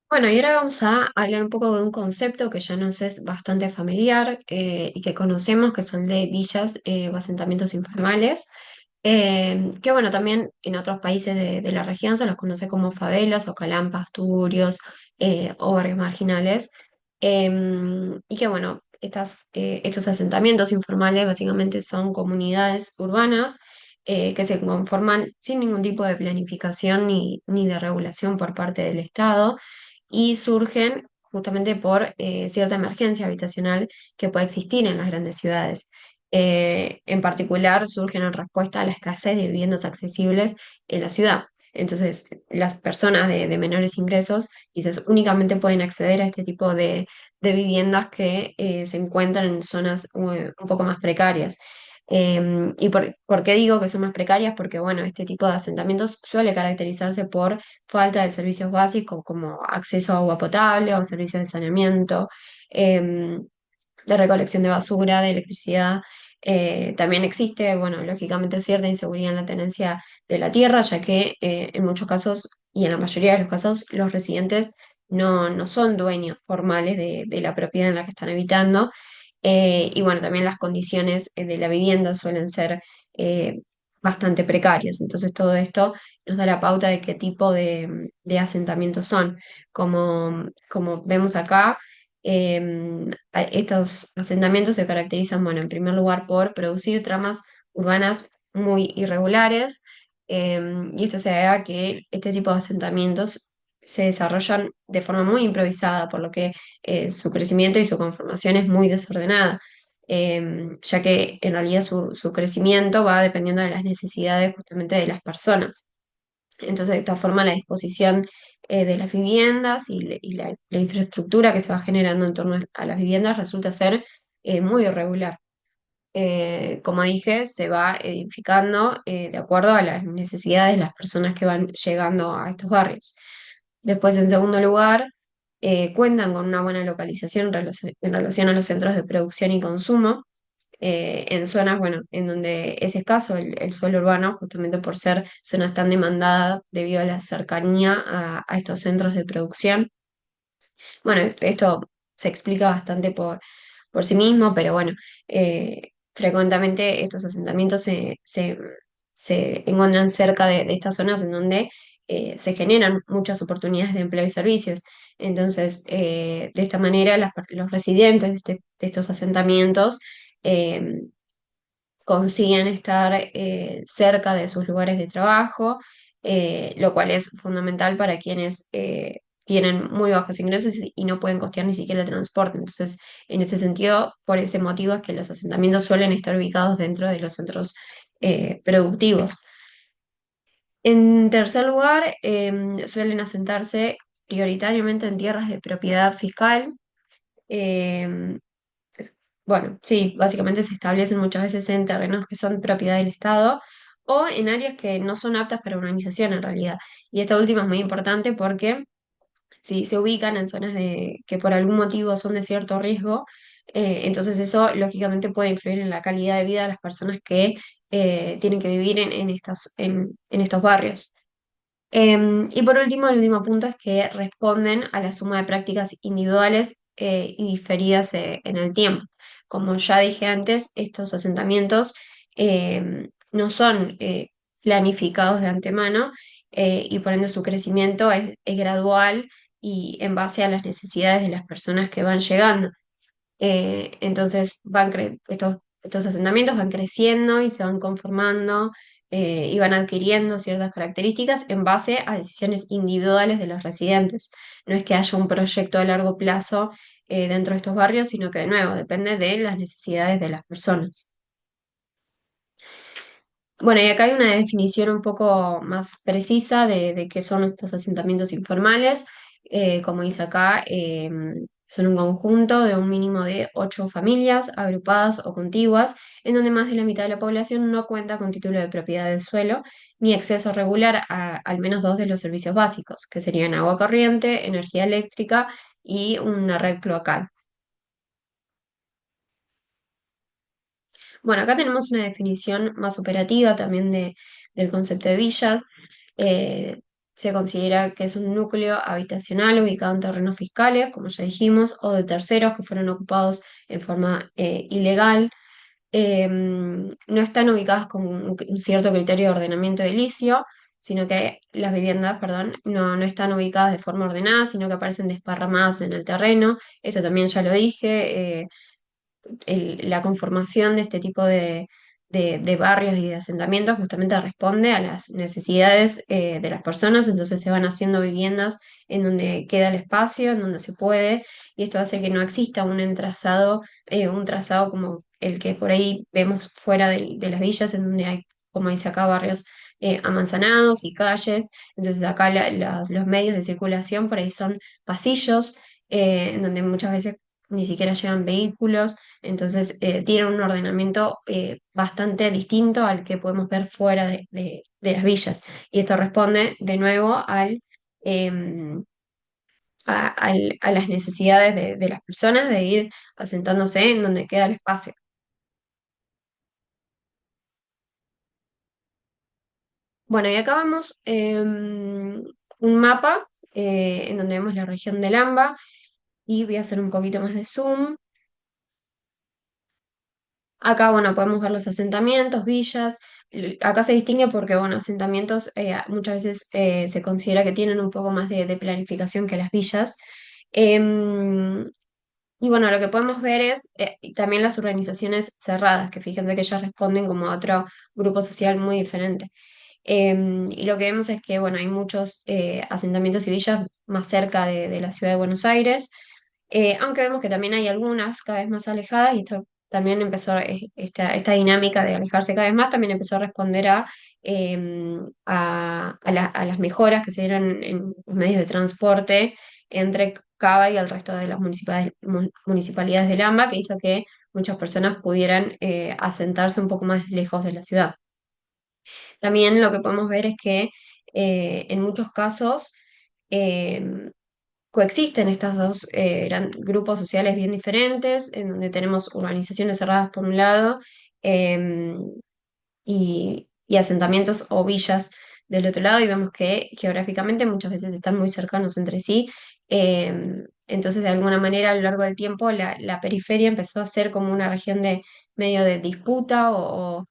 Bueno, y ahora vamos a hablar un poco de un concepto que ya nos es bastante familiar y que conocemos, que son de villas o asentamientos informales, que bueno, también en otros países de la región se los conoce como favelas o calampas, tugurios o barrios marginales. Y que bueno, estos asentamientos informales básicamente son comunidades urbanas que se conforman sin ningún tipo de planificación ni de regulación por parte del Estado y surgen justamente por cierta emergencia habitacional que puede existir en las grandes ciudades. En particular, surgen en respuesta a la escasez de viviendas accesibles en la ciudad. Entonces, las personas de menores ingresos quizás únicamente pueden acceder a este tipo de viviendas que se encuentran en zonas un poco más precarias. ¿Y por qué digo que son más precarias? Porque, bueno, este tipo de asentamientos suele caracterizarse por falta de servicios básicos como acceso a agua potable o servicios de saneamiento, em, de recolección de basura, de electricidad. También existe, bueno, lógicamente cierta inseguridad en la tenencia de la tierra, ya que en muchos casos y en la mayoría de los casos los residentes no son dueños formales de la propiedad en la que están habitando. Y bueno, también las condiciones de la vivienda suelen ser eh, bastante precarias. Entonces todo esto nos da la pauta de qué tipo de asentamientos son. Como vemos acá, estos asentamientos se caracterizan, bueno, en primer lugar por producir tramas urbanas muy irregulares, y esto se debe a que este tipo de asentamientos se desarrollan de forma muy improvisada, por lo que su crecimiento y su conformación es muy desordenada, ya que en realidad su crecimiento va dependiendo de las necesidades justamente de las personas. Entonces, de esta forma, la disposición de las viviendas y la infraestructura que se va generando en torno a las viviendas resulta ser muy irregular. Como dije, se va edificando de acuerdo a las necesidades de las personas que van llegando a estos barrios. Después, en segundo lugar, cuentan con una buena localización en relación a los centros de producción y consumo, en zonas, bueno, en donde es escaso el suelo urbano, justamente por ser zonas tan demandadas debido a la cercanía a estos centros de producción. Bueno, esto se explica bastante por sí mismo, pero bueno, frecuentemente estos asentamientos se encuentran cerca de estas zonas en donde se generan muchas oportunidades de empleo y servicios. Entonces, de esta manera, los residentes de estos asentamientos eh, consiguen estar cerca de sus lugares de trabajo, lo cual es fundamental para quienes tienen muy bajos ingresos y no pueden costear ni siquiera el transporte. Entonces, en ese sentido, por ese motivo es que los asentamientos suelen estar ubicados dentro de los centros productivos. En tercer lugar, suelen asentarse prioritariamente en tierras de propiedad fiscal. em, bueno, sí, básicamente se establecen muchas veces en terrenos que son propiedad del Estado o en áreas que no son aptas para urbanización en realidad. Y esta última es muy importante porque si se ubican en zonas que por algún motivo son de cierto riesgo, entonces eso lógicamente puede influir en la calidad de vida de las personas que tienen que vivir en estos barrios. Y por último, el último punto es que responden a la suma de prácticas individuales y diferidas en el tiempo. Como ya dije antes, estos asentamientos no son planificados de antemano, y por ende su crecimiento es gradual y en base a las necesidades de las personas que van llegando. Entonces estos asentamientos van creciendo y se van conformando y van adquiriendo ciertas características en base a decisiones individuales de los residentes. No es que haya un proyecto a largo plazo dentro de estos barrios, sino que de nuevo depende de las necesidades de las personas. Bueno, y acá hay una definición un poco más precisa de qué son estos asentamientos informales. Como dice acá, son un conjunto de un mínimo de 8 familias agrupadas o contiguas, en donde más de la mitad de la población no cuenta con título de propiedad del suelo ni acceso regular a al menos dos de los servicios básicos, que serían agua corriente, energía eléctrica y una red cloacal. Bueno, acá tenemos una definición más operativa también del concepto de villas. se considera que es un núcleo habitacional ubicado en terrenos fiscales, como ya dijimos, o de terceros que fueron ocupados en forma ilegal. No están ubicadas con un cierto criterio de ordenamiento edilicio, sino que las viviendas, perdón, no están ubicadas de forma ordenada, sino que aparecen desparramadas en el terreno. Eso también ya lo dije. La conformación de este tipo de barrios y de asentamientos justamente responde a las necesidades de las personas, entonces se van haciendo viviendas en donde queda el espacio, en donde se puede, y esto hace que no exista un trazado como el que por ahí vemos fuera de las villas, en donde hay, como dice acá, barrios amanzanados y calles, entonces acá los medios de circulación por ahí son pasillos, en donde muchas veces ni siquiera llegan vehículos, entonces tiene un ordenamiento bastante distinto al que podemos ver fuera de las villas. Y esto responde de nuevo em, a las necesidades de las personas de ir asentándose en donde queda el espacio. Bueno, y acá vemos un mapa en donde vemos la región del AMBA y voy a hacer un poquito más de zoom. Acá, bueno, podemos ver los asentamientos, villas. Acá se distingue porque, bueno, asentamientos muchas veces se considera que tienen un poco más de planificación que las villas. Em, y bueno, lo que podemos ver es también las urbanizaciones cerradas, que fíjense que ellas responden como a otro grupo social muy diferente. Y lo que vemos es que, bueno, hay muchos asentamientos y villas más cerca de la ciudad de Buenos Aires, aunque vemos que también hay algunas cada vez más alejadas y esto también empezó, esta dinámica de alejarse cada vez más también empezó a responder a las mejoras que se dieron en los medios de transporte entre Cava y el resto de las municipalidades del AMBA, que hizo que muchas personas pudieran asentarse un poco más lejos de la ciudad. También lo que podemos ver es que en muchos casos eh, coexisten estos dos grupos sociales bien diferentes, en donde tenemos urbanizaciones cerradas por un lado eh, y asentamientos o villas del otro lado, y vemos que geográficamente muchas veces están muy cercanos entre sí. Entonces, de alguna manera, a lo largo del tiempo, la periferia empezó a ser como una región de medio de disputa o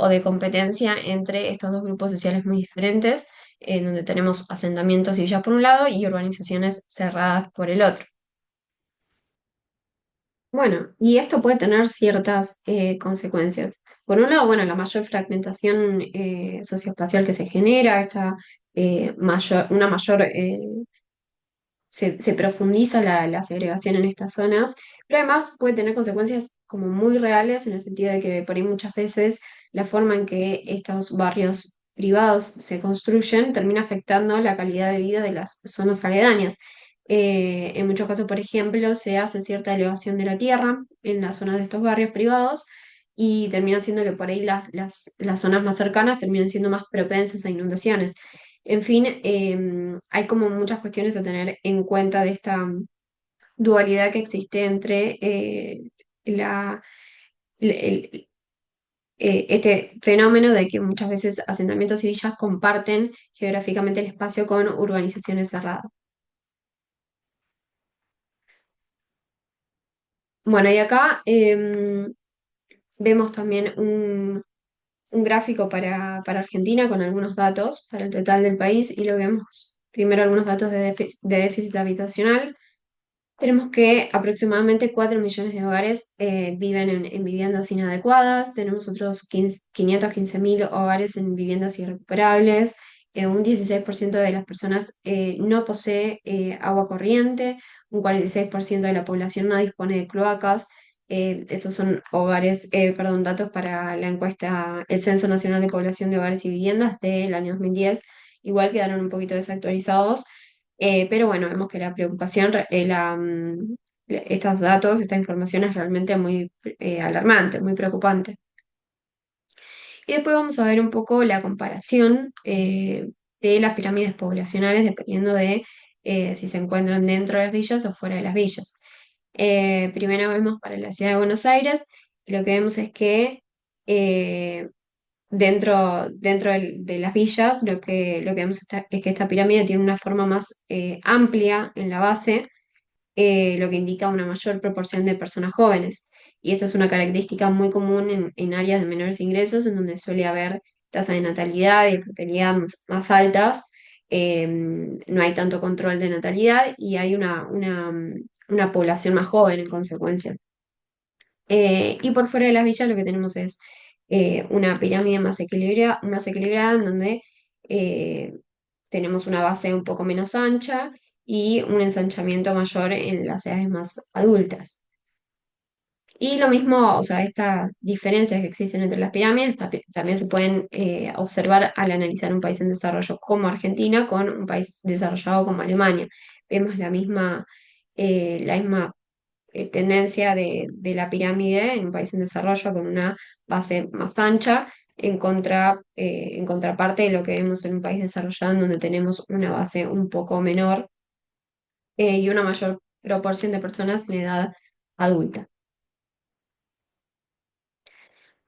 de competencia entre estos dos grupos sociales muy diferentes, en donde tenemos asentamientos y villas por un lado y urbanizaciones cerradas por el otro. Bueno, y esto puede tener ciertas consecuencias. Por un lado, bueno, la mayor fragmentación socioespacial que se genera, una mayor se profundiza la segregación en estas zonas, pero además puede tener consecuencias como muy reales en el sentido de que por ahí muchas veces la forma en que estos barrios privados se construyen termina afectando la calidad de vida de las zonas aledañas. En muchos casos, por ejemplo, se hace cierta elevación de la tierra en las zonas de estos barrios privados y termina siendo que por ahí las zonas más cercanas terminan siendo más propensas a inundaciones. En fin, hay como muchas cuestiones a tener en cuenta de esta dualidad que existe entre la, este fenómeno de que muchas veces asentamientos y villas comparten geográficamente el espacio con urbanizaciones cerradas. Bueno, y acá vemos también un gráfico para Argentina con algunos datos para el total del país y lo vemos primero algunos datos de déficit habitacional. Tenemos que aproximadamente 4 millones de hogares viven en viviendas inadecuadas, tenemos otros 515.000 hogares en viviendas irrecuperables, un 16% de las personas no posee agua corriente, un 46% de la población no dispone de cloacas. Estos son perdón, datos para la encuesta, el Censo Nacional de Población de Hogares y Viviendas del año 2010. Igual quedaron un poquito desactualizados, pero bueno, vemos que la preocupación, estos datos, esta información es realmente muy alarmante, muy preocupante. Y después vamos a ver un poco la comparación de las pirámides poblacionales dependiendo de si se encuentran dentro de las villas o fuera de las villas. Primero vemos para la ciudad de Buenos Aires, y lo que vemos es que dentro de las villas, lo que vemos es que esta pirámide tiene una forma más amplia en la base, lo que indica una mayor proporción de personas jóvenes. Y esa es una característica muy común en áreas de menores ingresos, en donde suele haber tasas de natalidad y de fertilidad más altas. No hay tanto control de natalidad y hay una población más joven en consecuencia. Y por fuera de las villas lo que tenemos es una pirámide más equilibrada en donde eh, tenemos una base un poco menos ancha y un ensanchamiento mayor en las edades más adultas. Y lo mismo, o sea, estas diferencias que existen entre las pirámides también se pueden observar al analizar un país en desarrollo como Argentina con un país desarrollado como Alemania. Vemos la misma tendencia de la pirámide en un país en desarrollo con una base más ancha en contraparte de lo que vemos en un país desarrollado en donde tenemos una base un poco menor y una mayor proporción de personas en edad adulta.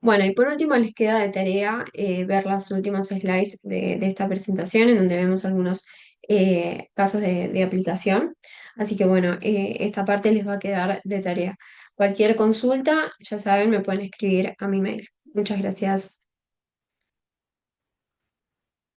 Bueno, y por último les queda de tarea ver las últimas slides de esta presentación en donde vemos algunos casos de aplicación. Así que bueno, esta parte les va a quedar de tarea. Cualquier consulta, ya saben, me pueden escribir a mi mail. Muchas gracias.